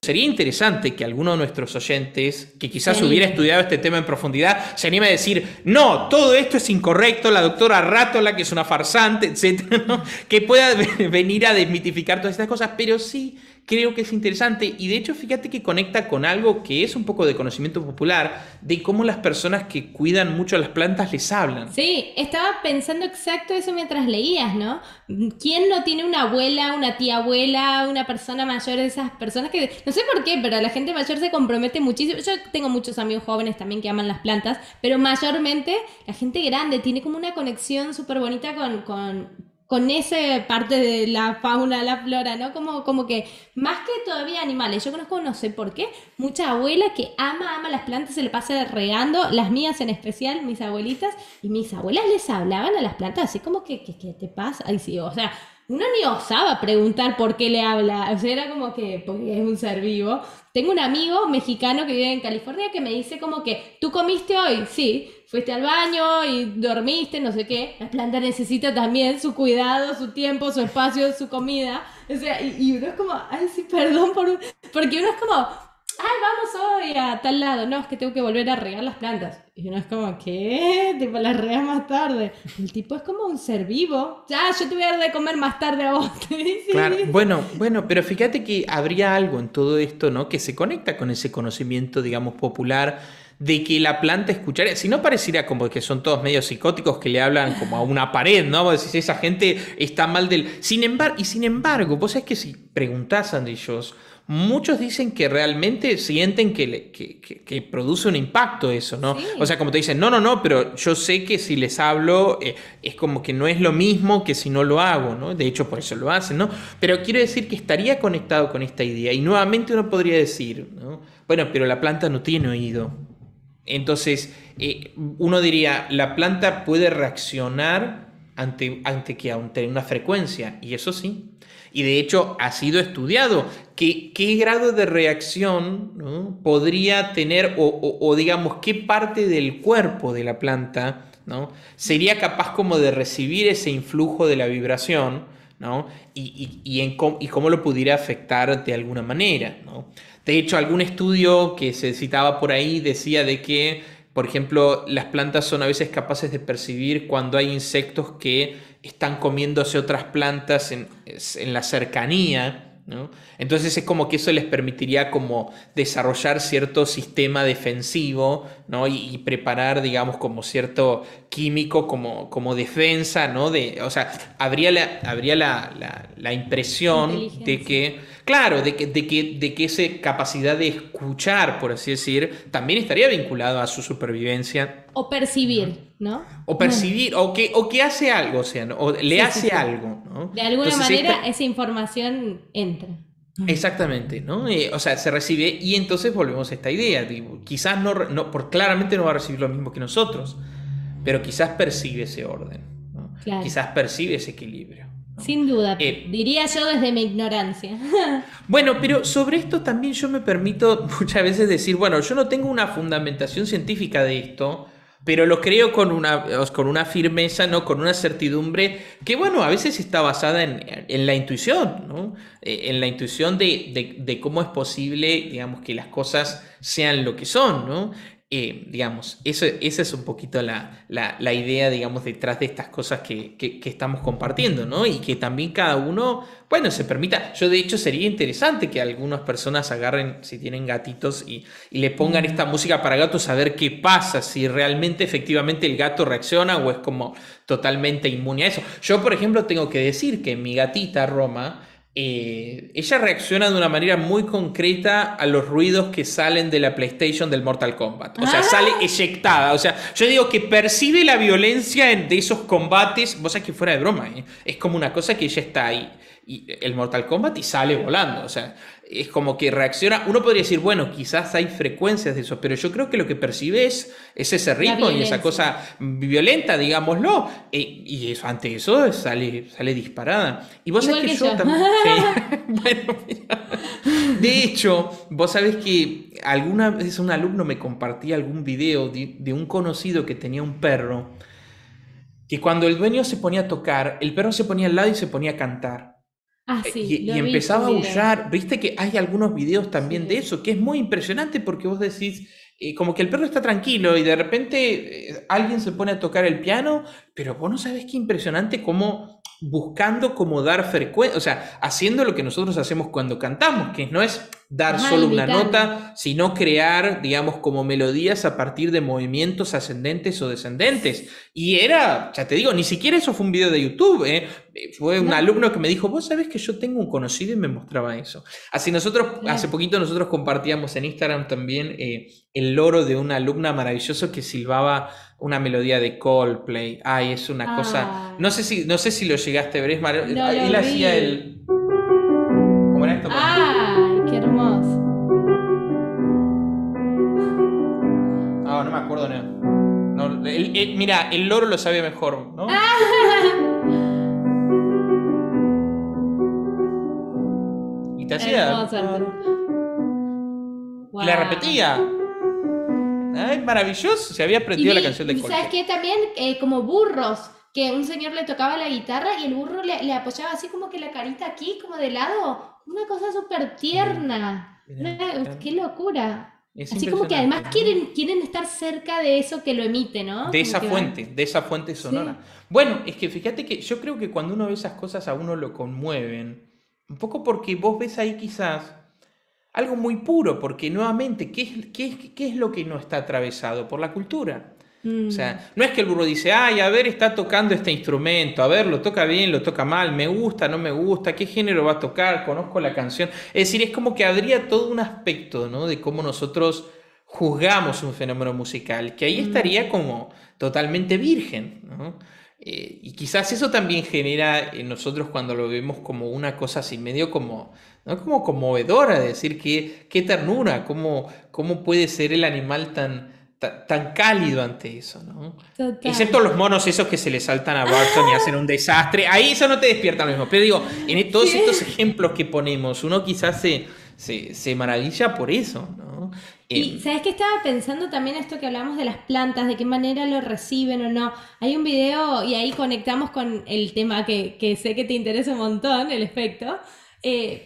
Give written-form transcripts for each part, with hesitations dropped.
Sería interesante que alguno de nuestros oyentes, que quizás hubiera estudiado este tema en profundidad, se anime a decir, no, todo esto es incorrecto, la doctora Rátola, que es una farsante, etcétera, ¿no? Que pueda venir a desmitificar todas estas cosas, pero sí creo que es interesante y de hecho fíjate que conecta con algo que es un poco de conocimiento popular, de cómo las personas que cuidan mucho las plantas les hablan. Sí, estaba pensando exacto eso mientras leías, ¿no? ¿Quién no tiene una abuela, una tía abuela, una persona mayor, de esas personas que, no sé por qué, pero la gente mayor se compromete muchísimo? Yo tengo muchos amigos jóvenes también que aman las plantas, pero mayormente la gente grande tiene como una conexión súper bonita con esa parte de la fauna, la flora, ¿no? Como que, más que todavía animales, yo conozco, no sé por qué, mucha abuela que ama las plantas, se le pasa regando, las mías en especial, mis abuelitas, y mis abuelas les hablaban a las plantas, así como que ¿qué te pasa? Ay, sí, o sea, uno ni osaba preguntar por qué le habla, o sea, era como que, porque es un ser vivo. Tengo un amigo mexicano que vive en California que me dice como que, ¿tú comiste hoy? Sí. Fuiste al baño y dormiste, no sé qué. La planta necesita también su cuidado, su tiempo, su espacio, su comida. O sea, y uno es como, ay, sí, perdón porque uno es como, ay, vamos hoy a tal lado. No, es que tengo que volver a regar las plantas. Y uno es como, ¿qué? Tipo, las regas más tarde. El tipo es como un ser vivo. Ya, yo te voy a dar de comer más tarde a vos. Te dice. Claro, bueno, pero fíjate que habría algo en todo esto, ¿no? Que se conecta con ese conocimiento, digamos, popular de que la planta escucharía, si no pareciera como que son todos medio psicóticos que le hablan como a una pared, ¿no? Vos decís, esa gente está mal del... Sin embargo, vos sabés que si preguntás a ellos, muchos dicen que realmente sienten que produce un impacto eso, ¿no? O Sí. sea, como te dicen, no, pero yo sé que si les hablo es como que no es lo mismo que si no lo hago, ¿no? De hecho, por eso lo hacen, ¿no? Pero quiero decir que estaría conectado con esta idea y nuevamente uno podría decir, ¿no? Bueno, pero la planta no tiene oído. Entonces, uno diría, la planta puede reaccionar ante una frecuencia, y eso sí. Y de hecho ha sido estudiado qué grado de reacción, ¿no? Podría tener, o digamos, qué parte del cuerpo de la planta, ¿no? Sería capaz como de recibir ese influjo de la vibración, ¿no? Y cómo lo pudiera afectar de alguna manera, ¿no? De hecho, algún estudio que se citaba por ahí decía de que, por ejemplo, las plantas son a veces capaces de percibir cuando hay insectos que están comiéndose otras plantas en la cercanía, ¿no? Entonces es como que eso les permitiría como desarrollar cierto sistema defensivo, ¿no? Y preparar, digamos, como cierto químico como defensa, ¿no? O sea, habría la impresión de Inteligencia. que, claro, de que esa capacidad de escuchar, por así decir, también estaría vinculado a su supervivencia. O percibir, ¿no? O percibir, o que hace algo, o sea, ¿no? O le Sí, sí, hace sí. algo, ¿no? De alguna Entonces, manera esa información entra. exactamente, ¿no? O sea, se recibe y entonces volvemos a esta idea. Digo, quizás claramente no va a recibir lo mismo que nosotros, pero quizás percibe ese orden, ¿no? Claro. Quizás percibe ese equilibrio, ¿no? Sin duda, Eh, diría yo desde mi ignorancia. bueno, pero sobre esto también yo me permito muchas veces decir, bueno, yo no tengo una fundamentación científica de esto, pero lo creo con una firmeza, ¿no? Con una certidumbre que, bueno, a veces está basada en la intuición, ¿no? En la intuición de cómo es posible, digamos, que las cosas sean lo que son, ¿no? Digamos, esa es un poquito la idea, digamos, detrás de estas cosas que estamos compartiendo, ¿no? Y que también cada uno, bueno, se permita. Yo, de hecho, sería interesante que algunas personas agarren, si tienen gatitos, y le pongan esta música para gatos a ver qué pasa, si realmente, efectivamente, el gato reacciona o es como totalmente inmune a eso. Yo, por ejemplo, tengo que decir que mi gatita, Roma, ella reacciona de una manera muy concreta a los ruidos que salen de la PlayStation del Mortal Kombat. O sea, sale Ah, eyectada. O sea, yo digo que percibe la violencia de esos combates. Vos sabés que fuera de broma, ¿eh? Es como una cosa que ella está ahí, y el Mortal Kombat, y sale volando. O sea, es como que reacciona. Uno podría decir, bueno, quizás hay frecuencias de eso, pero yo creo que lo que percibe es ese ritmo y esa cosa violenta, digámoslo. Y eso, ante eso sale disparada. Y vos Igual sabés que que yo yo. también. Sí. Bueno, mira. De hecho, vos sabés que alguna vez un alumno me compartía algún video de un conocido que tenía un perro, que cuando el dueño se ponía a tocar, el perro se ponía al lado y se ponía a cantar. Ah, sí, Y lo vi ese empezaba a video. aullar. Viste que hay algunos videos también de Sí. eso, que es muy impresionante porque vos decís, como que el perro está tranquilo y de repente alguien se pone a tocar el piano, pero vos no sabés qué impresionante como buscando como dar frecuencia, o sea, haciendo lo que nosotros hacemos cuando cantamos, que no es dar Ajá, solo una imitando. nota, sino crear, digamos, como melodías a partir de movimientos ascendentes o descendentes. Y era, ya te digo, ni siquiera eso fue un video de YouTube, ¿eh? Fue un No, alumno que me dijo, vos sabés que yo tengo un conocido y me mostraba eso. Hace claro. poquito nosotros compartíamos en Instagram también el loro de una alumna maravilloso que silbaba una melodía de Coldplay. Ay, es una cosa. Ah, No sé si lo llegaste a ver, no él lo hacía vi. el. ¿Cómo era esto? Para? Ay, qué hermoso. Ah, no me acuerdo nada. No, mira, el loro lo sabe mejor, ¿no? Y te hacía. Hermoso. Y la Wow. repetía. Ay, maravilloso. Se había Y aprendido la canción vi, de y ¿sabes Coldplay. qué? También como burros, que un señor le tocaba la guitarra y el burro le apoyaba así como que la carita aquí, como de lado. Una cosa súper Mirá, tierna. mirá. Qué locura. Es Así como que además impresionante, ¿no? quieren estar cerca de eso que lo emite, ¿no? De Como esa que van. fuente, de esa fuente sonora. Sí. Bueno, es que fíjate que yo creo que cuando uno ve esas cosas a uno lo conmueven, un poco porque vos ves ahí quizás algo muy puro, porque nuevamente, ¿qué es lo que no está atravesado? Por la cultura. O Mm, sea, no es que el burro dice, ay, a ver, está tocando este instrumento, a ver, lo toca bien, lo toca mal, me gusta, no me gusta, qué género va a tocar, conozco la canción. Es decir, es como que habría todo un aspecto, ¿no? De cómo nosotros juzgamos un fenómeno musical, que ahí estaría mm, como totalmente virgen, ¿no? Y quizás eso también genera en nosotros cuando lo vemos como una cosa así medio como, ¿no? Como conmovedora, de decir qué ternura, cómo puede ser el animal tan cálido ante eso, ¿no? total. Excepto los monos esos que se le saltan a Barton y hacen un desastre. Ahí eso no te despierta lo mismo. Pero digo, todos estos Sí. ejemplos que ponemos, uno quizás se maravilla por eso, ¿no? Y Em, ¿sabes qué estaba pensando también esto que hablamos de las plantas, de qué manera lo reciben o no? Hay un video y ahí conectamos con el tema que sé que te interesa un montón, el efecto,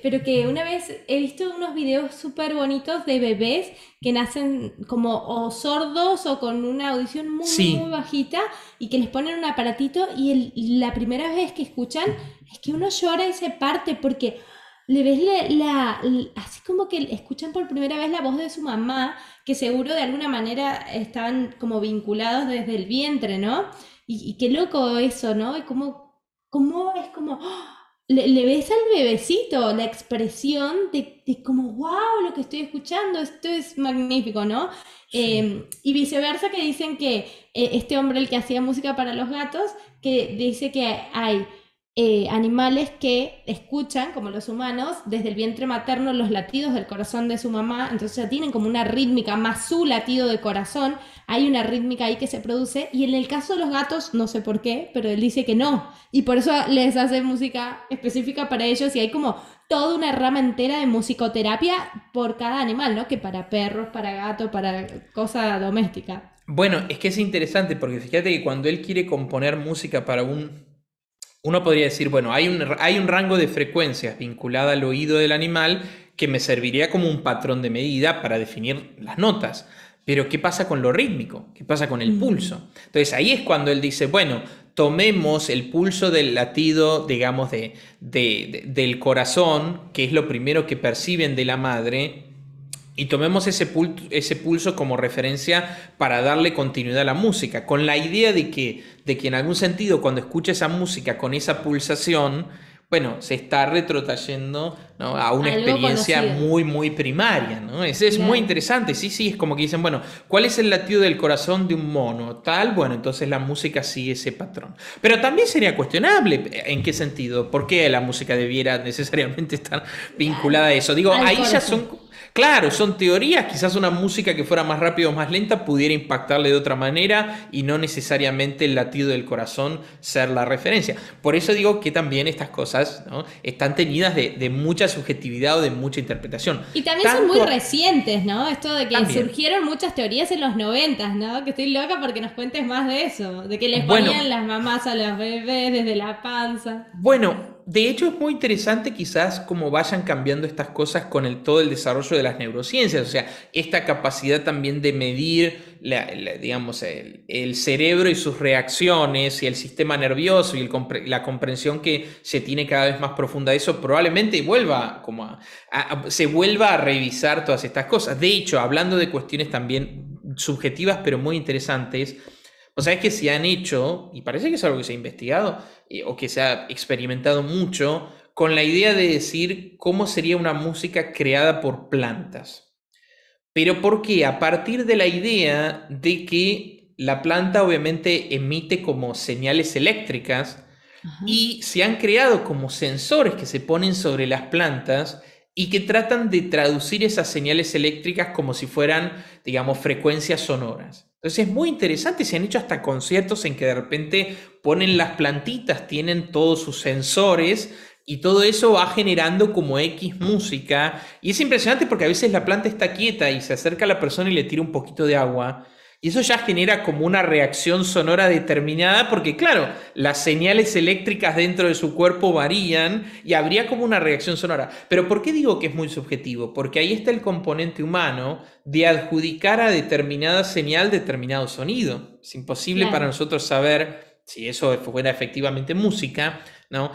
pero que una vez he visto unos videos súper bonitos de bebés que nacen como o sordos o con una audición muy, muy, muy sí, bajita y que les ponen un aparatito y la primera vez que escuchan es que uno llora y se parte porque le ves así como que escuchan por primera vez la voz de su mamá, que seguro de alguna manera estaban como vinculados desde el vientre, ¿no? Y qué loco eso, ¿no? Y cómo es como, ¡ah! Le ves al bebecito la expresión de como, wow, lo que estoy escuchando, esto es magnífico, ¿no? sí, Y viceversa que dicen que este hombre, el que hacía música para los gatos, que dice que hay animales que escuchan, como los humanos, desde el vientre materno los latidos del corazón de su mamá, entonces ya tienen como una rítmica, más su latido de corazón, hay una rítmica ahí que se produce, y en el caso de los gatos, no sé por qué, pero él dice que no, y por eso les hace música específica para ellos, y hay como toda una rama entera de musicoterapia por cada animal, ¿no? Que para perros, para gatos, para cosa doméstica. bueno, es que es interesante porque fíjate que cuando él quiere componer música para uno podría decir, bueno, hay un rango de frecuencias vinculada al oído del animal que me serviría como un patrón de medida para definir las notas. Pero ¿qué pasa con lo rítmico? ¿Qué pasa con el Mm, pulso? Entonces ahí es cuando él dice, bueno, tomemos el pulso del latido, digamos, del corazón, que es lo primero que perciben de la madre, y tomemos ese pulso como referencia para darle continuidad a la música, con la idea de que en algún sentido cuando escucha esa música con esa pulsación, Bueno, se está retrotrayendo, ¿no?, a una Algo experiencia conocido. muy, muy primaria, ¿no? Es muy Claro. interesante, sí, sí, es como que dicen, bueno, ¿cuál es el latido del corazón de un mono? Tal, bueno, entonces la música sigue ese patrón. Pero también sería cuestionable, ¿en qué sentido? ¿Por qué la música debiera necesariamente estar vinculada a eso? Digo, Al ahí ya corazón. son... Claro, son teorías, quizás una música que fuera más rápida o más lenta pudiera impactarle de otra manera y no necesariamente el latido del corazón ser la referencia. Por eso digo que también estas cosas, ¿no?, están teñidas de mucha subjetividad o de mucha interpretación. Y también son muy Tanto recientes, ¿no? Esto de que también. surgieron muchas teorías en los 90, ¿no? Que estoy loca porque nos cuentes más de eso, de que les Bueno, ponían las mamás a los bebés desde la panza. Bueno, de hecho es muy interesante quizás cómo vayan cambiando estas cosas con todo el desarrollo de las neurociencias, o sea, esta capacidad también de medir, digamos, el cerebro y sus reacciones y el sistema nervioso y la comprensión que se tiene cada vez más profunda de eso, probablemente vuelva como se vuelva a revisar todas estas cosas. De hecho, hablando de cuestiones también subjetivas pero muy interesantes, o sea, es que se han hecho, y parece que es algo que se ha investigado, o que se ha experimentado mucho, con la idea de decir cómo sería una música creada por plantas. Pero ¿por qué? A partir de la idea de que la planta obviamente emite como señales eléctricas Ajá. y se han creado como sensores que se ponen sobre las plantas y que tratan de traducir esas señales eléctricas como si fueran, digamos, frecuencias sonoras. Entonces es muy interesante, se han hecho hasta conciertos en que de repente ponen las plantitas, tienen todos sus sensores y todo eso va generando como X música. Y es impresionante porque a veces la planta está quieta y se acerca a la persona y le tira un poquito de agua. Y eso ya genera como una reacción sonora determinada, porque claro, las señales eléctricas dentro de su cuerpo varían y habría como una reacción sonora. Pero ¿por qué digo que es muy subjetivo? Porque ahí está el componente humano de adjudicar a determinada señal determinado sonido. Es imposible para Claro. nosotros saber si eso fuera efectivamente música, ¿no?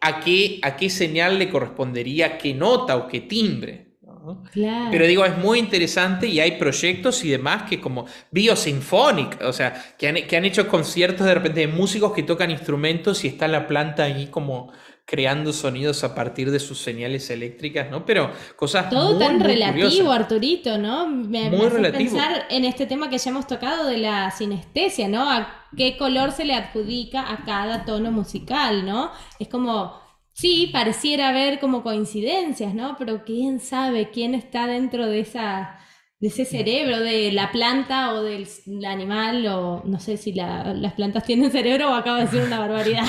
A qué señal le correspondería qué nota o qué timbre, ¿no? Pero Claro. digo, es muy interesante y hay proyectos y demás que como Biosymphonic, o sea, que han hecho conciertos de repente de músicos que tocan instrumentos y está la planta ahí como creando sonidos a partir de sus señales eléctricas, ¿no? Pero cosas Todo muy, tan muy relativo, curiosas, Arturito, ¿no? Me muy haces relativo. pensar en este tema que ya hemos tocado de la sinestesia, ¿no? A qué color se le adjudica a cada tono musical, ¿no? Es como, sí, pareciera haber como coincidencias, ¿no? Pero quién sabe quién está dentro de ese cerebro, de la planta o del animal, o no sé si las plantas tienen cerebro o acabo de decir una barbaridad.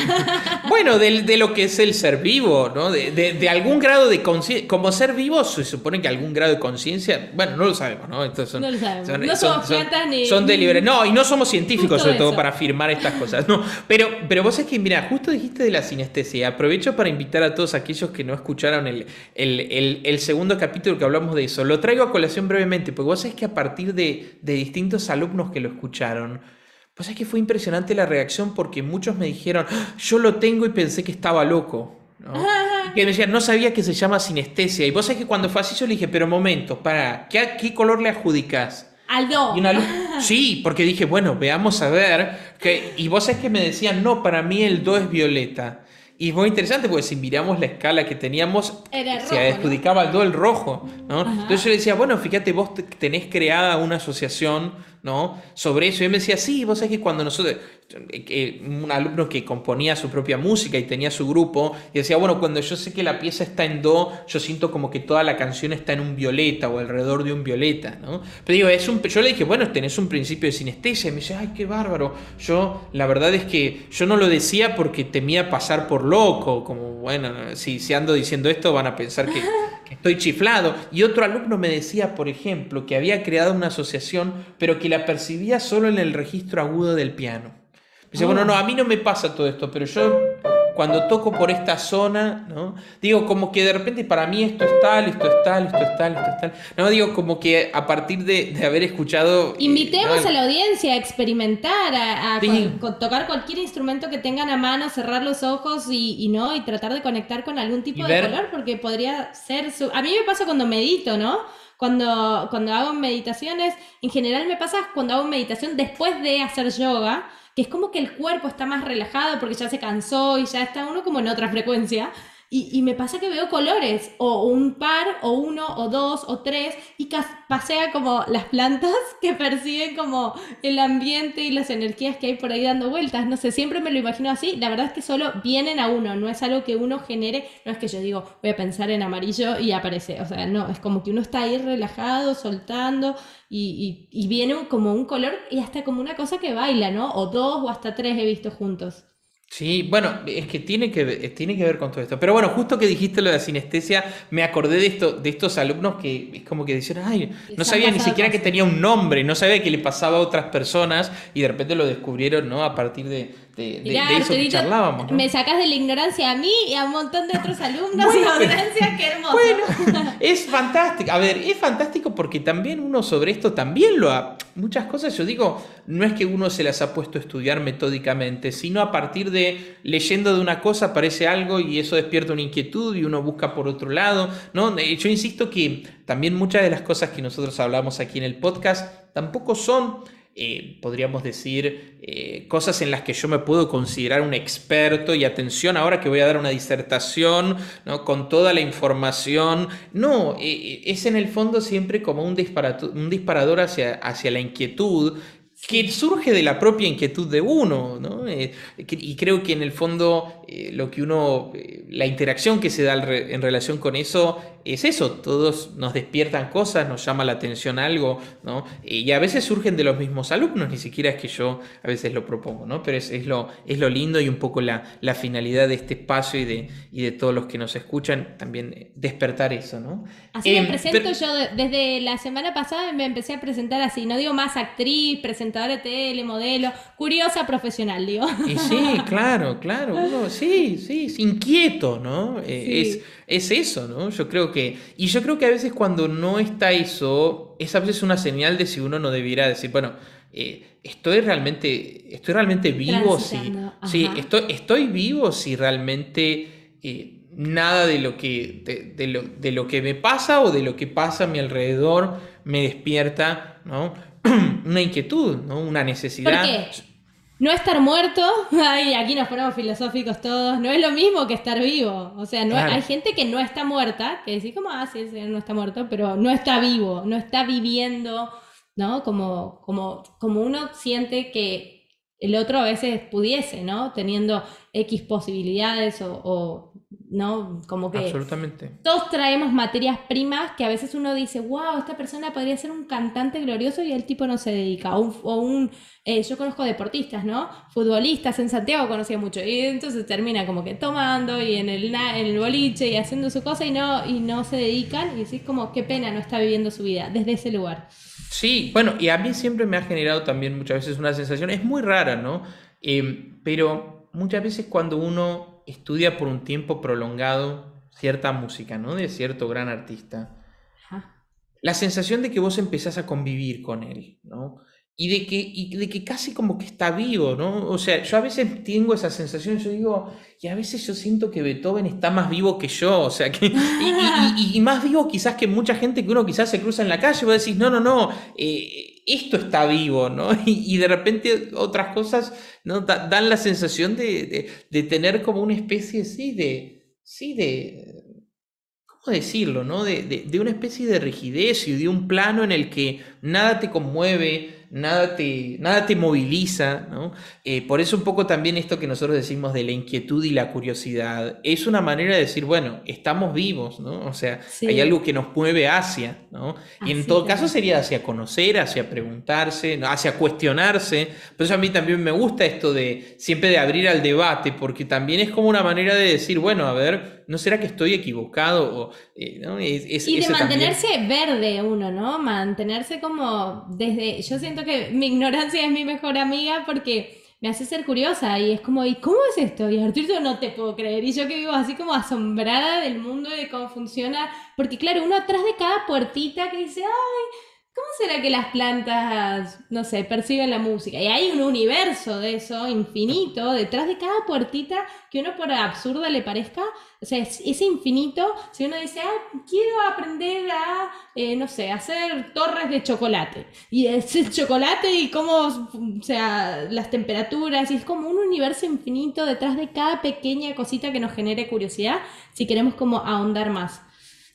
Bueno, de lo que es el ser vivo, ¿no? De algún grado de conciencia. Como ser vivo se supone que algún grado de conciencia. Bueno, no lo sabemos, ¿no? Estos No lo sabemos. No somos plantas ni, son deliberados. No, y no somos científicos, justo sobre todo, eso. para afirmar estas cosas. No, pero vos es que, mira, justo dijiste de la sinestesia. Aprovecho para invitar a todos aquellos que no escucharon el segundo capítulo que hablamos de eso. Lo traigo a colación brevemente, porque vos sabés que a partir de distintos alumnos que lo escucharon. Pues es que fue impresionante la reacción porque muchos me dijeron, "Ah, yo lo tengo y pensé que estaba loco, ¿no?" Y que me decían, no sabía que se llama sinestesia. Y vos sabés que cuando fue así yo le dije, pero momento, para, ¿qué color le adjudicás? Y Aldo. una luz, sí, porque dije, bueno, veamos a ver. Y vos sabés que me decían, no, para mí el do es violeta. Y es muy interesante porque si miramos la escala que teníamos, Era se rojo, ¿no? adjudicaba al do el rojo, ¿no? Entonces Ajá. yo le decía, bueno, fíjate, vos tenés creada una asociación, ¿no?, sobre eso. Y él me decía, sí, vos sabés que cuando nosotros, un alumno que componía su propia música y tenía su grupo, y decía, bueno, cuando yo sé que la pieza está en do, yo siento como que toda la canción está en un violeta o alrededor de un violeta, ¿no? Pero digo, yo le dije, bueno, tenés un principio de sinestesia. Y me dice, ay, qué bárbaro. Yo, la verdad es que yo no lo decía porque temía pasar por loco, como, bueno, si ando diciendo esto van a pensar que estoy chiflado. Y otro alumno me decía, por ejemplo, que había creado una asociación, pero que la percibía solo en el registro agudo del piano. Dice, bueno, no, Oh. a mí no me pasa todo esto, pero yo cuando toco por esta zona, ¿no? Digo, como que de repente para mí esto es tal, esto es tal, esto es tal, esto es tal. No, digo, como que a partir de haber escuchado... ¿no?, Invitemos a la audiencia a experimentar, sí, tocar cualquier instrumento que tengan a mano, cerrar los ojos y tratar de conectar con algún y tipo de color, ver... porque podría ser A mí me pasa cuando medito, ¿no? Cuando hago meditaciones, en general me pasa cuando hago meditación después de hacer yoga, que es como que el cuerpo está más relajado porque ya se cansó y ya está uno como en otra frecuencia. Y me pasa que veo colores, o un par, o uno, o dos, o tres, y pasea como las plantas que perciben como el ambiente y las energías que hay por ahí dando vueltas. No sé, siempre me lo imagino así. La verdad es que solo vienen a uno, no es algo que uno genere. No es que yo digo, voy a pensar en amarillo y aparece. O sea, no, es como que uno está ahí relajado, soltando, y viene como un color y hasta como una cosa que baila, ¿no? O dos o hasta tres he visto juntos. Sí, bueno, es que tiene que ver con todo esto. Pero bueno, justo que dijiste lo de la sinestesia, me acordé de estos alumnos que es como que decían, ay, no Les han sabía ni pasado siquiera que cosas. tenía un nombre, no sabía que le pasaba a otras personas y de repente lo descubrieron, ¿no? A partir Mirá, de eso que Arturito, charlábamos, me ¿no? sacas de la ignorancia a mí y a un montón de otros alumnos y Bueno, pero audiencias, qué hermoso. bueno, es fantástico. A ver, es fantástico porque también uno sobre esto también lo ha... Muchas cosas, yo digo, no es que uno se las ha puesto a estudiar metódicamente, sino a partir de leyendo de una cosa aparece algo y eso despierta una inquietud y uno busca por otro lado, ¿no? Yo insisto que también muchas de las cosas que nosotros hablamos aquí en el podcast tampoco son podríamos decir, cosas en las que yo me puedo considerar un experto y atención ahora que voy a dar una disertación, ¿no? Con toda la información. No, es en el fondo siempre como un disparador hacia la inquietud que Sí. surge de la propia inquietud de uno, ¿no? Y creo que en el fondo lo que uno, la interacción que se da en relación con eso es eso, todos nos despiertan cosas, nos llama la atención algo, ¿no? Y a veces surgen de los mismos alumnos, ni siquiera es que yo a veces lo propongo, ¿no? Pero es lo lindo y un poco la finalidad de este espacio y de todos los que nos escuchan, también despertar eso, ¿no? Así me presento Pero, yo desde la semana pasada me empecé a presentar así, no digo más actriz, presentadora de tele, modelo, curiosa profesional, digo. y sí, claro, claro, uno, sí, sí, es inquieto, ¿no? Sí. Es eso, ¿no? Y yo creo que a veces cuando no está eso, es a veces una señal de si uno no debiera decir, bueno, estoy realmente vivo, si, Transitando, sí, ajá. estoy vivo si realmente nada de lo de lo que me pasa o de lo que pasa a mi alrededor me despierta, ¿no? Una inquietud, ¿no? Una ¿Por necesidad. qué? No estar muerto, ay, aquí nos ponemos filosóficos todos, no es lo mismo que estar vivo. O sea, hay Claro. gente que no está muerta, que decís como, sí, el señor no está muerto, pero no está vivo, no está viviendo, ¿no? Como uno siente que el otro a veces pudiese, ¿no? Teniendo X posibilidades ¿no? Como que Absolutamente. todos traemos materias primas que a veces uno dice, wow, esta persona podría ser un cantante glorioso y el tipo no se dedica. Yo conozco deportistas, ¿no? Futbolistas en Santiago conocía mucho y entonces termina como que tomando y en el boliche y haciendo su cosa y no se dedican y decís como, qué pena no está viviendo su vida desde ese lugar. Sí, bueno, y a mí siempre me ha generado también muchas veces una sensación, es muy rara, ¿no? Pero muchas veces cuando uno estudia por un tiempo prolongado cierta música, ¿no? De cierto gran artista, Ajá. la sensación de que vos empezás a convivir con él, ¿no? Y de que casi como que está vivo, ¿no? O sea, yo a veces tengo esa sensación, yo digo, y a veces yo siento que Beethoven está más vivo que yo, o sea, y más vivo quizás que mucha gente que uno quizás se cruza en la calle, vos decís, no, no, no, esto está vivo, ¿no? Y de repente otras cosas, ¿no? Dan la sensación de tener como una especie, sí, ¿cómo decirlo, no? De una especie de rigidez y de un plano en el que nada te conmueve, nada te moviliza, ¿no? Por eso un poco también esto que nosotros decimos de la inquietud y la curiosidad, es una manera de decir, bueno, estamos vivos, ¿no? O sea, hay Sí, algo que nos mueve hacia, ¿no? Y en así todo caso también. sería hacia conocer, hacia preguntarse, ¿no? Hacia cuestionarse. Por eso a mí también me gusta esto de siempre de abrir al debate, porque también es como una manera de decir, bueno, a ver, ¿no será que estoy equivocado? O, ¿no? Y de Ese mantenerse también. verde uno, ¿no? Mantenerse como desde... Yo siento que mi ignorancia es mi mejor amiga porque me hace ser curiosa y es como, ¿y cómo es esto? Y Arturo, no te puedo creer. Y yo que vivo así como asombrada del mundo y de cómo funciona. Porque claro, uno atrás de cada puertita que dice, ¿Cómo será que las plantas, no sé, perciben la música? Y hay un universo de eso, infinito, detrás de cada puertita que uno por absurda le parezca. O sea, es infinito. Si uno dice, quiero aprender a, no sé, hacer torres de chocolate. Y ese chocolate y cómo, o sea, las temperaturas. Y es como un universo infinito detrás de cada pequeña cosita que nos genere curiosidad, si queremos como ahondar más.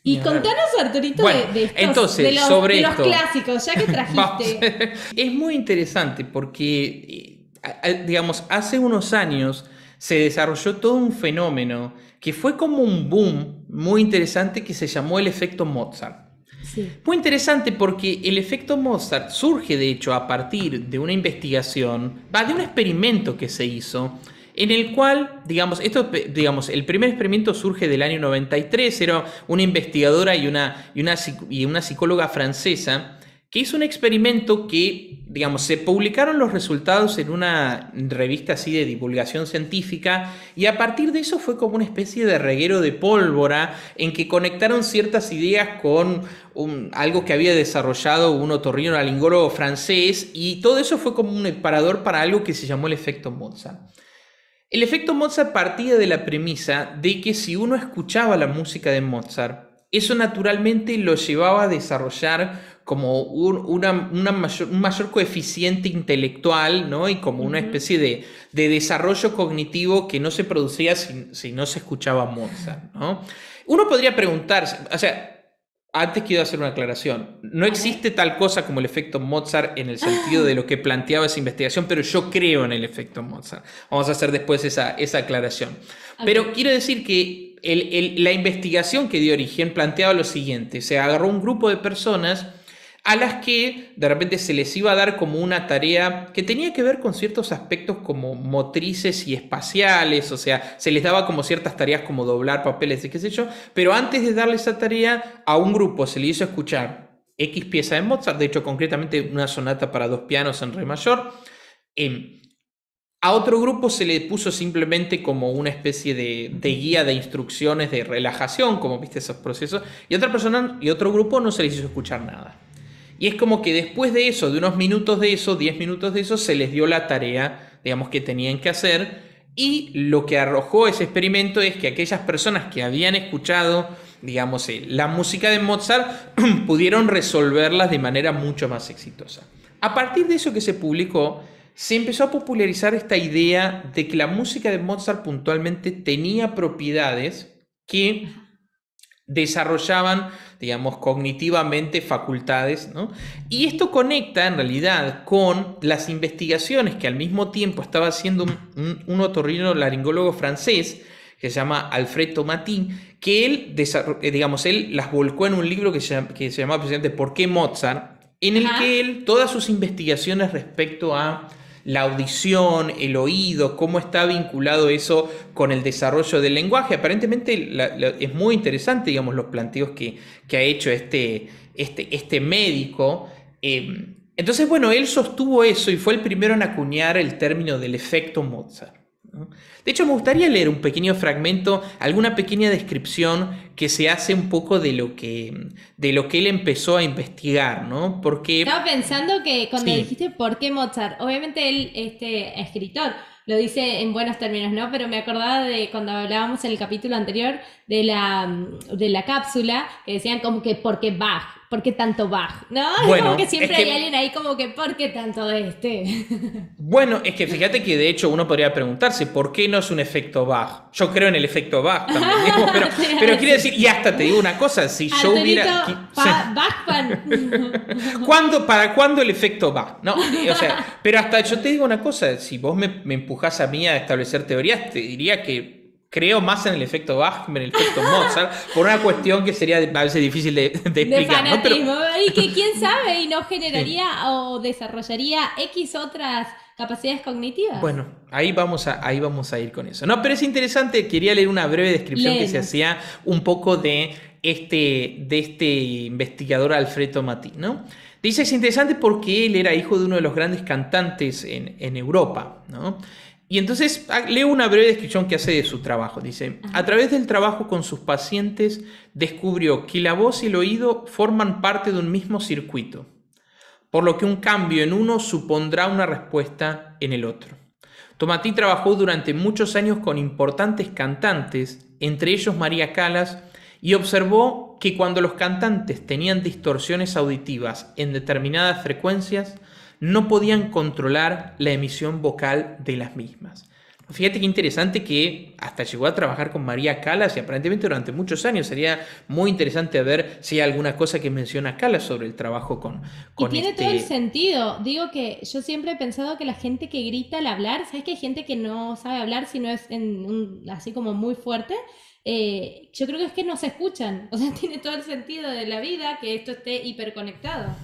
Y contanos, Arturito, bueno, de estos, entonces, de los, sobre de los esto, clásicos, ya que trajiste. es muy interesante porque, digamos, hace unos años se desarrolló todo un fenómeno que fue como un boom muy interesante que se llamó el efecto Mozart. Sí. Muy interesante porque el efecto Mozart surge, de hecho, a partir de una investigación, de un experimento que se hizo, en el cual, digamos, el primer experimento surge del año 93, era una investigadora y una psicóloga francesa que hizo un experimento que, digamos, se publicaron los resultados en una revista así de divulgación científica y a partir de eso fue como una especie de reguero de pólvora en que conectaron ciertas ideas con algo que había desarrollado un otorrinolaringólogo francés y todo eso fue como un disparador para algo que se llamó el efecto Mozart. El efecto Mozart partía de la premisa de que si uno escuchaba la música de Mozart, eso naturalmente lo llevaba a desarrollar como un mayor coeficiente intelectual, ¿no? Y como una especie de desarrollo cognitivo que no se producía si no se escuchaba Mozart, ¿no? Uno podría preguntarse, o sea, antes quiero hacer una aclaración. No existe tal cosa como el efecto Mozart en el sentido de lo que planteaba esa investigación, pero yo creo en el efecto Mozart. Vamos a hacer después esa aclaración. Okay. Pero quiero decir que la investigación que dio origen planteaba lo siguiente. Se agarró un grupo de personas a las que de repente se les iba a dar como una tarea que tenía que ver con ciertos aspectos como motrices y espaciales, o sea, se les daba como ciertas tareas como doblar papeles y qué sé yo, pero antes de darle esa tarea a un grupo se le hizo escuchar X pieza de Mozart, de hecho concretamente una sonata para 2 pianos en re mayor. A otro grupo se le puso simplemente como una especie de guía de instrucciones de relajación, como viste esos procesos, y otra persona y otro grupo no se les hizo escuchar nada. Y es como que después de eso, de unos minutos de eso, 10 minutos de eso, se les dio la tarea, digamos, que tenían que hacer. Y lo que arrojó ese experimento es que aquellas personas que habían escuchado, digamos, la música de Mozart, pudieron resolverlas de manera mucho más exitosa. A partir de eso que se publicó, se empezó a popularizar esta idea de que la música de Mozart puntualmente tenía propiedades que desarrollaban, digamos, cognitivamente facultades, ¿no? Y esto conecta en realidad con las investigaciones que al mismo tiempo estaba haciendo un otorrinolaringólogo francés que se llama Alfred Tomaty, que él las volcó en un libro que se llamaba precisamente ¿Por qué Mozart?, en el que él, todas sus investigaciones respecto a la audición, el oído, cómo está vinculado eso con el desarrollo del lenguaje. Aparentemente es muy interesante, digamos, los planteos que ha hecho este médico. Entonces, bueno, él sostuvo eso y fue el primero en acuñar el término del efecto Mozart, ¿no? De hecho, me gustaría leer un pequeño fragmento, alguna pequeña descripción que se hace un poco de lo que él empezó a investigar, ¿no? Porque estaba pensando que cuando dijiste ¿por qué Mozart? Obviamente él, escritor, lo dice en buenos términos, ¿no? Pero me acordaba de cuando hablábamos en el capítulo anterior de la cápsula, que decían como que ¿por qué Bach? ¿Por qué tanto Bach? ¿No? Bueno, como que siempre hay alguien ahí como que ¿por qué tanto de este? Bueno, es que fíjate que de hecho uno podría preguntarse ¿por qué no es un efecto Bach? Yo creo en el efecto Bach también, digo, pero quiero decir, y hasta te digo una cosa, si yo hubiera... ¿Para cuándo el efecto Bach? ¿No? O sea, pero hasta yo te digo una cosa, si vos me empujás a mí a establecer teorías, te diría que creo más en el efecto Bach que en el efecto Mozart, por una cuestión que sería a veces difícil de explicar. De fanatismo, ¿no? Y que quién sabe, y no generaría o desarrollaría X otras capacidades cognitivas. Bueno, ahí vamos a ir con eso. No, pero es interesante, quería leer una breve descripción que se hacía un poco de este investigador Alfred Tomaty, ¿no? Dice, es interesante porque él era hijo de uno de los grandes cantantes en Europa, ¿no? Y entonces leo una breve descripción que hace de su trabajo. Dice, a través del trabajo con sus pacientes descubrió que la voz y el oído forman parte de un mismo circuito. por lo que un cambio en uno supondrá una respuesta en el otro. Tomatí trabajó durante muchos años con importantes cantantes, entre ellos María Callas, y observó que cuando los cantantes tenían distorsiones auditivas en determinadas frecuencias, no podían controlar la emisión vocal de las mismas. Fíjate qué interesante que hasta llegó a trabajar con María Callas y aparentemente durante muchos años. Sería muy interesante ver si hay alguna cosa que menciona Callas sobre el trabajo con y tiene todo el sentido. Digo que yo siempre he pensado que la gente que grita al hablar, ¿sabes que hay gente que no sabe hablar si no es así como muy fuerte? Yo creo que es que no se escuchan. O sea, tiene todo el sentido de la vida que esto esté hiperconectado.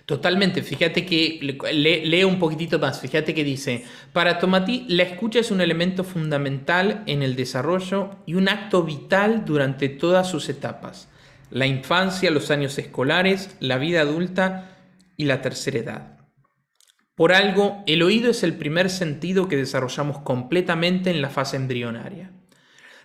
Totalmente, fíjate que leo un poquitito más, fíjate que dice, para Tomatí la escucha es un elemento fundamental en el desarrollo y un acto vital durante todas sus etapas, la infancia, los años escolares, la vida adulta y la tercera edad. Por algo, el oído es el primer sentido que desarrollamos completamente en la fase embrionaria.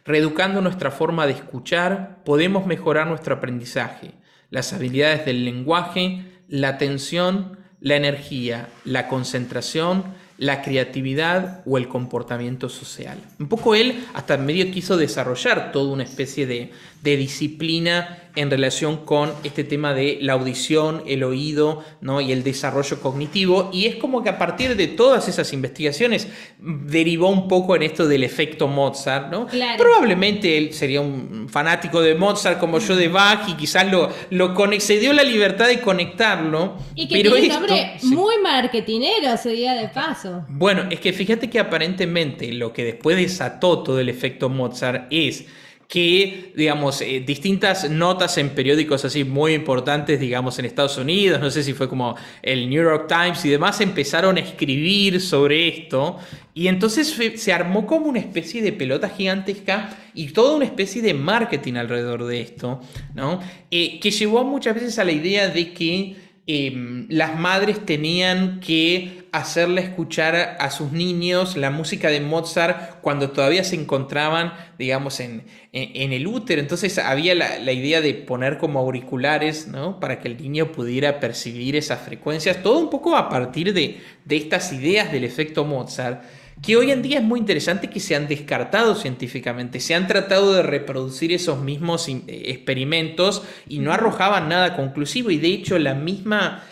Reeducando nuestra forma de escuchar, podemos mejorar nuestro aprendizaje, las habilidades del lenguaje, la atención, la energía, la concentración, la creatividad o el comportamiento social. Un poco él hasta medio quiso desarrollar toda una especie de disciplina en relación con este tema de la audición, el oído, ¿no? Y el desarrollo cognitivo, y es como que a partir de todas esas investigaciones derivó un poco en esto del efecto Mozart, ¿no? Claro. Probablemente él sería un fanático de Mozart como yo de Bach y quizás se dio la libertad de conectarlo. Y que tiene un nombre muy marketinero, se diga de paso. Bueno, es que fíjate que aparentemente lo que después desató todo el efecto Mozart es que, digamos, distintas notas en periódicos así muy importantes, digamos, en Estados Unidos, no sé si fue como el New York Times y demás, empezaron a escribir sobre esto, y entonces se armó como una especie de pelota gigantesca y toda una especie de marketing alrededor de esto, ¿no? Que llevó muchas veces a la idea de que las madres tenían que hacerle escuchar a sus niños la música de Mozart cuando todavía se encontraban, digamos, en el útero. Entonces había la idea de poner como auriculares, ¿no? Para que el niño pudiera percibir esas frecuencias, todo un poco a partir de estas ideas del efecto Mozart, que hoy en día es muy interesante que se han descartado científicamente. Se han tratado de reproducir esos mismos experimentos y no arrojaban nada conclusivo, y de hecho la misma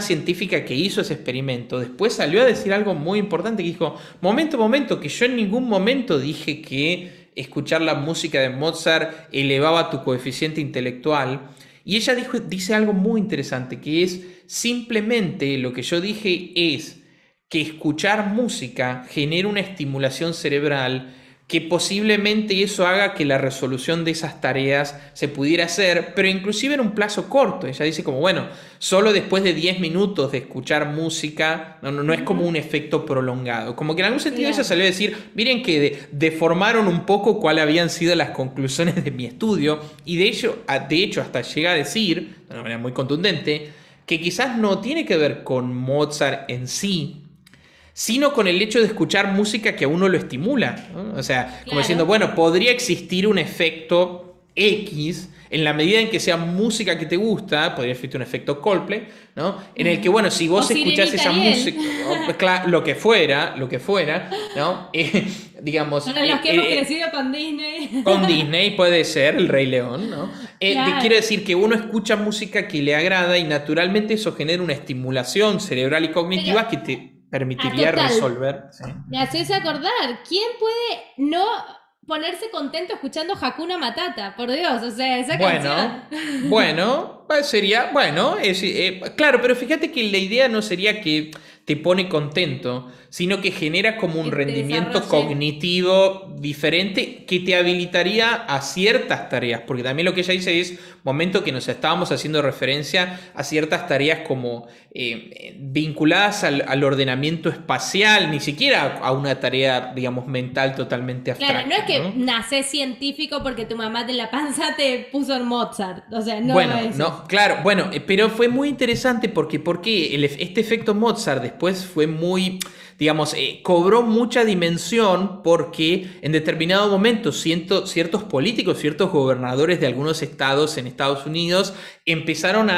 científica que hizo ese experimento después salió a decir algo muy importante, que dijo, momento, que yo en ningún momento dije que escuchar la música de Mozart elevaba tu coeficiente intelectual. Y ella dice algo muy interesante, que es simplemente lo que yo dije es que escuchar música genera una estimulación cerebral que posiblemente eso haga que la resolución de esas tareas se pudiera hacer, pero inclusive en un plazo corto. Ella dice como, bueno, solo después de 10 minutos de escuchar música, no es como un efecto prolongado. Como que en algún sentido ella salió a decir, miren que deformaron un poco cuáles habían sido las conclusiones de mi estudio, y de hecho hasta llega a decir, de una manera muy contundente, que quizás no tiene que ver con Mozart en sí, sino con el hecho de escuchar música que a uno lo estimula, ¿no? O sea, como diciendo, bueno, podría existir un efecto X en la medida en que sea música que te gusta, podría existir un efecto Coldplay, ¿no? En el que, bueno, si vos escuchás esa música, lo que fuera, ¿no? Digamos... Para los que hemos crecido con Disney. Con Disney puede ser, El Rey León, ¿no? Claro. Quiero decir que uno escucha música que le agrada y naturalmente eso genera una estimulación cerebral y cognitiva que te permitiría resolver. ¿Sí? Me haces acordar, ¿quién puede no ponerse contento escuchando Hakuna Matata? Por Dios, o sea, esa canción. Bueno, sería, claro, pero fíjate que la idea no sería que te pone contento, sino que genera como un rendimiento cognitivo diferente que te habilitaría a ciertas tareas, porque también lo que ella dice es, momento que nos estábamos haciendo referencia a ciertas tareas como vinculadas al ordenamiento espacial, ni siquiera a una tarea, digamos, mental totalmente abstracta. Claro, no es que nacés científico porque tu mamá de la panza te puso en Mozart, o sea, no es eso. No, claro, bueno, pero fue muy interesante porque este efecto Mozart después fue muy... digamos, cobró mucha dimensión porque en determinado momento ciertos políticos, ciertos gobernadores de algunos estados en Estados Unidos empezaron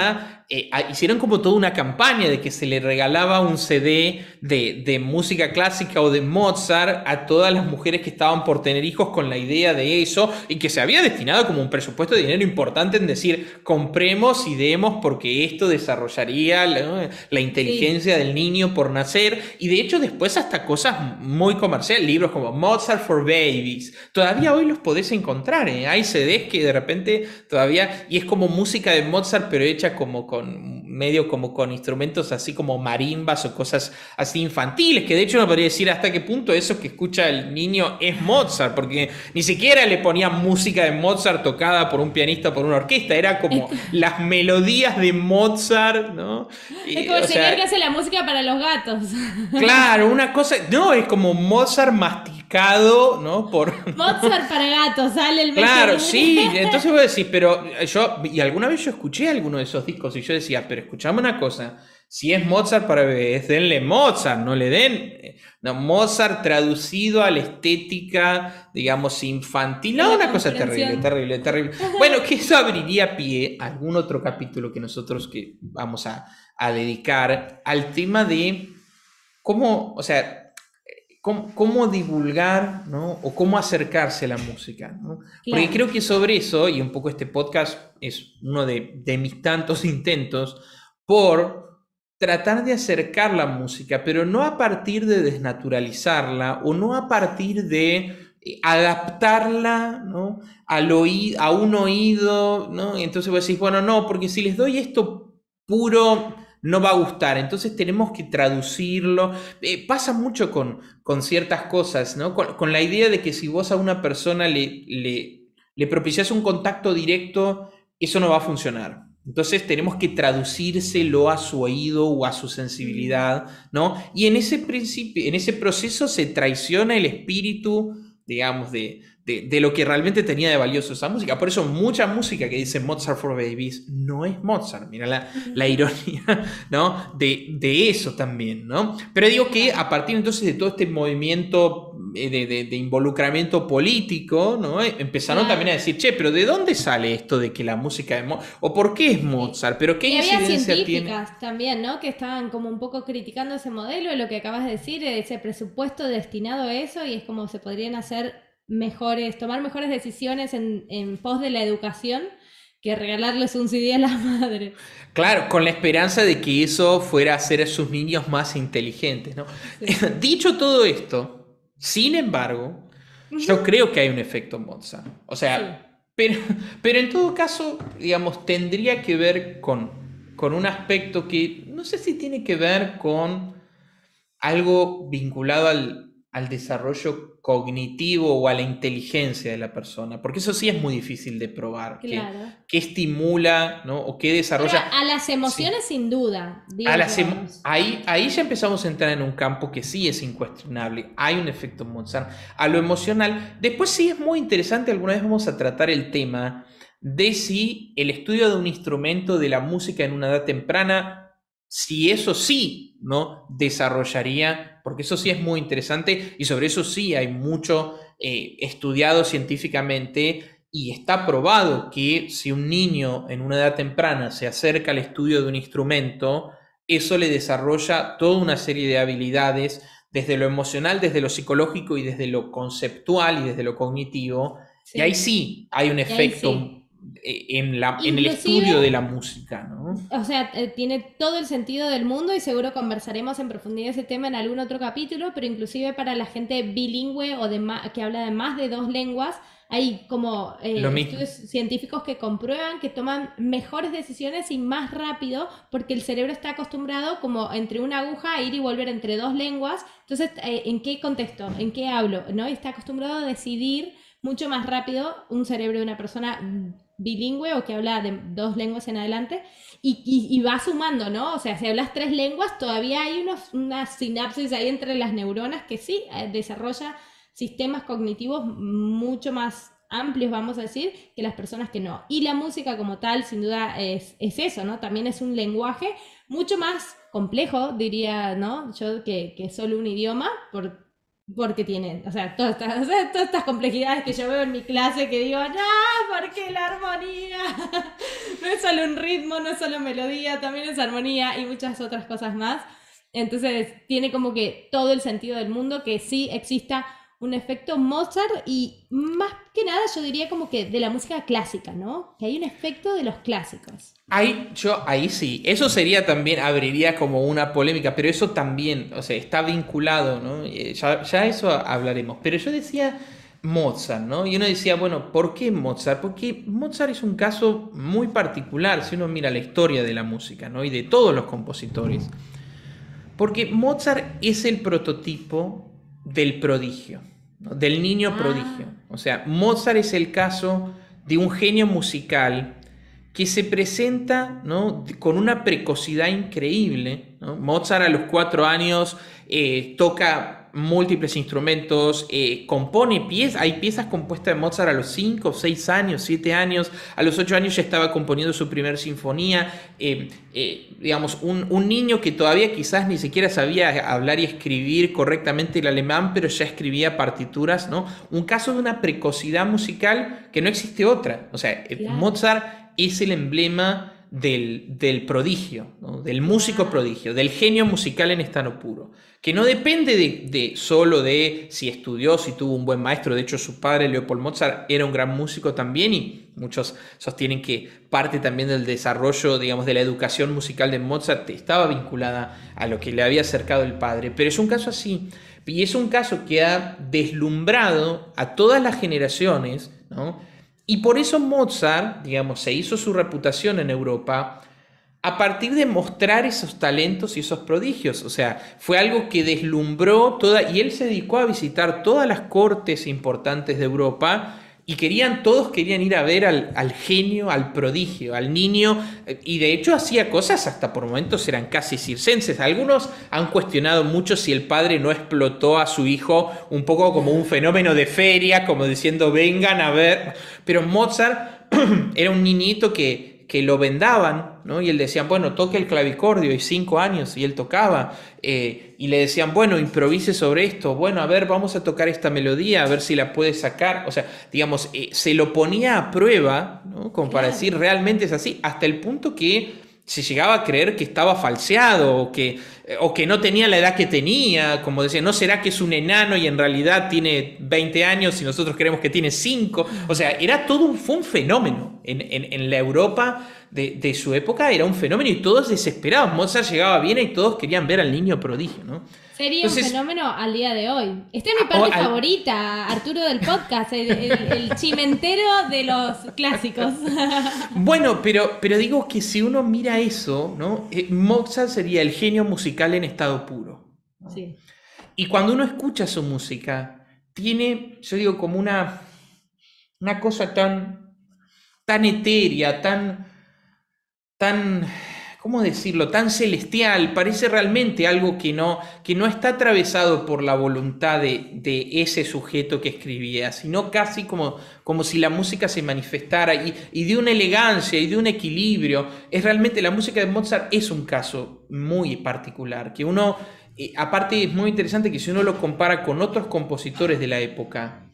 hicieron como toda una campaña de que se le regalaba un CD de música clásica o de Mozart a todas las mujeres que estaban por tener hijos con la idea de eso y que se había destinado como un presupuesto de dinero importante en decir, compremos y demos porque esto desarrollaría la inteligencia del niño por nacer y de hecho después hasta cosas muy comerciales, libros como Mozart for Babies, todavía hoy los podés encontrar, hay CDs que de repente todavía, y es como música de Mozart pero hecha como con instrumentos así como marimbas o cosas así infantiles, que de hecho no podría decir hasta qué punto eso que escucha el niño es Mozart, porque ni siquiera le ponían música de Mozart tocada por un pianista o por una orquesta, era como las melodías de Mozart, ¿no? Es como el señor que hace la música para los gatos. Claro, una cosa, no, es como Mozart masticado, ¿no? Mozart para gatos, sale el Claro, sí, entonces voy a decir, pero y alguna vez yo escuché alguno de esos discos y yo decía, pero escuchame una cosa, si es Mozart para bebés, denle Mozart, no le den Mozart traducido a la estética, digamos, infantil. No, una cosa terrible, terrible, terrible. Bueno, que eso abriría pie a algún otro capítulo que nosotros que vamos a dedicar al tema de cómo, o sea, cómo divulgar, ¿no? O cómo acercarse a la música, ¿no? Porque creo que sobre eso, y un poco este podcast es uno de mis tantos intentos por tratar de acercar la música, pero no a partir de desnaturalizarla o no a partir de adaptarla, ¿no? A un oído, ¿no? Y entonces vos decís, bueno, no, porque si les doy esto puro no va a gustar, entonces tenemos que traducirlo. Pasa mucho con ciertas cosas, ¿no? Con la idea de que si vos a una persona le propicias un contacto directo, eso no va a funcionar. Entonces tenemos que traducírselo a su oído o a su sensibilidad, ¿no? Y en ese proceso se traiciona el espíritu, digamos, de lo que realmente tenía de valioso esa música. Por eso mucha música que dice Mozart for Babies no es Mozart. Mira la ironía, ¿no? De eso también, ¿no? Pero digo que a partir entonces de todo este movimiento de involucramiento político, ¿no? Empezaron también a decir, che, pero ¿de dónde sale esto de que la música de Mozart? ¿O por qué es Mozart? ¿Pero qué incidencia había tiene? científicas también, ¿no? Que estaban como un poco criticando ese modelo, lo que acabas de decir, ese presupuesto destinado a eso, y es como se podrían hacer tomar mejores decisiones en pos de la educación que regalarles un CD a la madre. Claro, con la esperanza de que eso fuera a hacer a sus niños más inteligentes, ¿no? Sí. Dicho todo esto, sin embargo, yo creo que hay un efecto Mozart. O sea, sí. pero en todo caso, digamos, tendría que ver con un aspecto que no sé si tiene que ver con algo vinculado al desarrollo cognitivo o a la inteligencia de la persona, porque eso sí es muy difícil de probar, claro. que estimula, ¿no? O que desarrolla... Pero a las emociones, sí. Sin duda. Ahí ya empezamos a entrar en un campo que sí es incuestionable, hay un efecto Mozart. A lo emocional, después sí es muy interesante, alguna vez vamos a tratar el tema de si el estudio de un instrumento de la música en una edad temprana, si eso sí, ¿no? Desarrollaría, porque eso sí es muy interesante y sobre eso sí hay mucho estudiado científicamente y está probado que si un niño en una edad temprana se acerca al estudio de un instrumento, eso le desarrolla toda una serie de habilidades desde lo emocional, desde lo psicológico y desde lo conceptual y desde lo cognitivo. Sí. Y ahí sí hay un efecto en el estudio de la música, ¿no? O sea, tiene todo el sentido del mundo y seguro conversaremos en profundidad ese tema en algún otro capítulo, pero inclusive para la gente bilingüe o que habla de más de 2 lenguas, hay como estudios científicos que comprueban que toman mejores decisiones y más rápido porque el cerebro está acostumbrado como entre una aguja a ir y volver entre 2 lenguas. Entonces, ¿en qué contexto? ¿En qué hablo? ¿No? Está acostumbrado a decidir mucho más rápido un cerebro de una persona bilingüe o que habla de 2 lenguas en adelante y va sumando, ¿no? O sea, si hablas 3 lenguas todavía hay unas sinapsis ahí entre las neuronas que sí desarrolla sistemas cognitivos mucho más amplios, vamos a decir, que las personas que no. Y la música como tal, sin duda, es eso, ¿no? También es un lenguaje mucho más complejo, diría, ¿no? Yo que es solo un idioma, porque tiene, o sea, todas estas complejidades que yo veo en mi clase que digo, no, ¿por qué la armonía? No es solo un ritmo, no es solo melodía, también es armonía y muchas otras cosas más. Entonces tiene como que todo el sentido del mundo que sí exista un efecto Mozart y más que nada yo diría como que de la música clásica, ¿no? Que hay un efecto de los clásicos. Ahí sí, eso sería también, abriría como una polémica, pero eso también, o sea, está vinculado, ¿no? Ya eso hablaremos. Pero yo decía Mozart, ¿no? Y uno decía, bueno, ¿por qué Mozart? Porque Mozart es un caso muy particular si uno mira la historia de la música, ¿no? Y de todos los compositores. Porque Mozart es el prototipo del prodigio, ¿no? Del niño prodigio. O sea, Mozart es el caso de un genio musical que se presenta, ¿no? Con una precocidad increíble, ¿no? Mozart a los 4 años toca múltiples instrumentos, compone piezas, hay piezas compuestas de Mozart a los 5, 6 años, 7 años, a los 8 años ya estaba componiendo su primer sinfonía, digamos, un niño que todavía quizás ni siquiera sabía hablar y escribir correctamente el alemán, pero ya escribía partituras, ¿no? Un caso de una precocidad musical que no existe otra, o sea, claro. Mozart es el emblema del prodigio, ¿no? Del músico prodigio, del genio musical en estado puro, que no depende solo de si estudió, si tuvo un buen maestro. De hecho, su padre, Leopold Mozart, era un gran músico también y muchos sostienen que parte también del desarrollo, digamos, de la educación musical de Mozart estaba vinculada a lo que le había acercado el padre. Pero es un caso así, y es un caso que ha deslumbrado a todas las generaciones, ¿no? Y por eso Mozart, digamos, se hizo su reputación en Europa a partir de mostrar esos talentos y esos prodigios. O sea, fue algo que deslumbró y él se dedicó a visitar todas las cortes importantes de Europa y todos querían ir a ver al genio, al prodigio, al niño, y de hecho hacía cosas hasta por momentos eran casi circenses. Algunos han cuestionado mucho si el padre no explotó a su hijo un poco como un fenómeno de feria, como diciendo vengan a ver, pero Mozart era un niñito que lo vendaban, ¿no? Y él decían, bueno, toque el clavicordio, y 5 años, y él tocaba, y le decían, bueno, improvise sobre esto, bueno, a ver, vamos a tocar esta melodía, a ver si la puede sacar, o sea, digamos, se lo ponía a prueba, ¿no? Como para decir, realmente es así, hasta el punto que se llegaba a creer que estaba falseado, o que no tenía la edad que tenía, como decía, ¿no será que es un enano y en realidad tiene 20 años y nosotros creemos que tiene 5? O sea, fue un fenómeno. En la Europa de su época era un fenómeno y todos desesperados. Mozart llegaba a Viena y todos querían ver al niño prodigio, ¿no? Sería un fenómeno al día de hoy. Esta es mi parte favorita, Arturo, del podcast, el chimentero de los clásicos. Bueno, pero digo que si uno mira eso, ¿no? Mozart sería el genio musical en estado puro, ¿no? Sí. Y cuando uno escucha su música, tiene, yo digo, como una cosa tan etérea, tan, ¿cómo decirlo?, tan celestial. Parece realmente algo que no está atravesado por la voluntad de ese sujeto que escribía, sino casi como si la música se manifestara y de una elegancia y de un equilibrio. Realmente la música de Mozart es un caso muy particular, que uno, aparte es muy interesante que si uno lo compara con otros compositores de la época,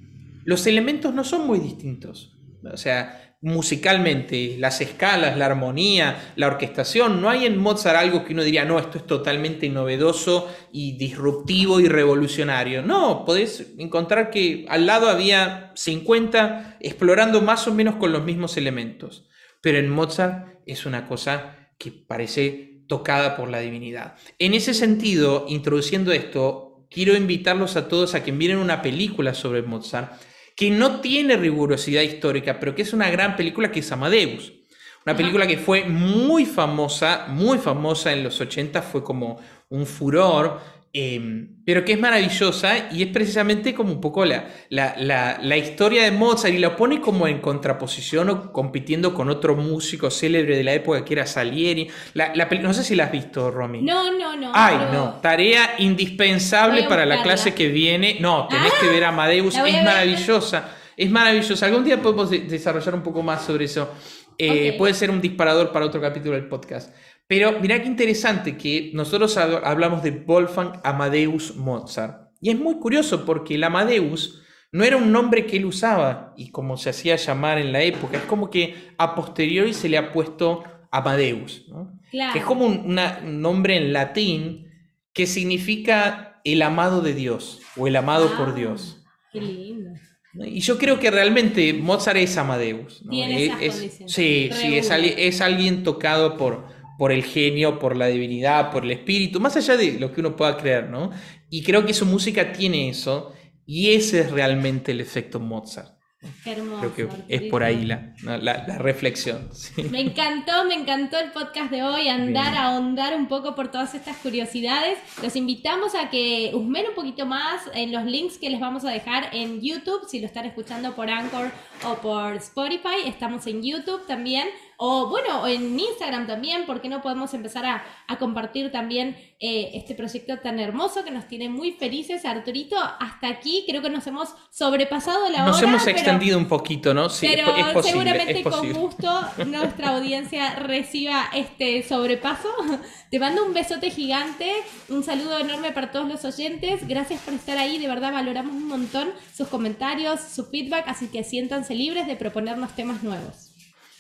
los elementos no son muy distintos. O sea, musicalmente, las escalas, la armonía, la orquestación, no hay en Mozart algo que uno diría, no, esto es totalmente novedoso y disruptivo y revolucionario. No, podés encontrar que al lado había 50 explorando más o menos con los mismos elementos. Pero en Mozart es una cosa que parece tocada por la divinidad. En ese sentido, introduciendo esto, quiero invitarlos a todos a que miren una película sobre Mozart, que no tiene rigurosidad histórica, pero que es una gran película, que es Amadeus. Una película que fue muy famosa en los 80, fue como un furor, pero que es maravillosa y es precisamente como un poco la historia de Mozart, y la pone como en contraposición o compitiendo con otro músico célebre de la época que era Salieri. No sé si la has visto, Romy. No. Ay, no. Tarea indispensable para la clase que viene. No, tenés que ver Amadeus. Es maravillosa. Es maravillosa. Algún día podemos desarrollar un poco más sobre eso. Okay. Puede ser un disparador para otro capítulo del podcast. Pero mirá qué interesante que nosotros hablamos de Wolfgang Amadeus Mozart. Y es muy curioso porque el Amadeus no era un nombre que él usaba y como se hacía llamar en la época. Es como que a posteriori se le ha puesto Amadeus, ¿no? Que es Claro. como un nombre en latín que significa el amado de Dios o el amado por Ah, Dios. qué lindo. ¿No? Y yo creo que realmente Mozart es Amadeus, ¿no? Tiene esas condiciones. Sí, sí, Reúne. es alguien tocado por el genio, por la divinidad, por el espíritu, más allá de lo que uno pueda creer, ¿no? Y creo que su música tiene eso, y ese es realmente el efecto Mozart. Qué Creo hermoso, que es por Arturito. ahí la reflexión. Sí. Me encantó el podcast de hoy, andar Bien. a ahondar un poco por todas estas curiosidades. Los invitamos a que husmen un poquito más en los links que les vamos a dejar en YouTube, si lo están escuchando por Anchor o por Spotify, estamos en YouTube también, o bueno, en Instagram también, porque no podemos empezar a compartir también este proyecto tan hermoso que nos tiene muy felices. Arturito, hasta aquí creo que nos hemos sobrepasado la Nos hora, hemos pero... extendido un poquito, ¿no? Sí, Pero es posible, es seguramente con posible. gusto nuestra audiencia reciba este sobrepaso. Te mando un besote gigante, un saludo enorme para todos los oyentes. Gracias por estar ahí, de verdad valoramos un montón sus comentarios, su feedback, así que siéntanse libres de proponernos temas nuevos.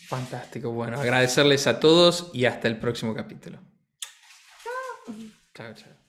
Fantástico, bueno, agradecerles a todos y hasta el próximo capítulo. Chao, chao.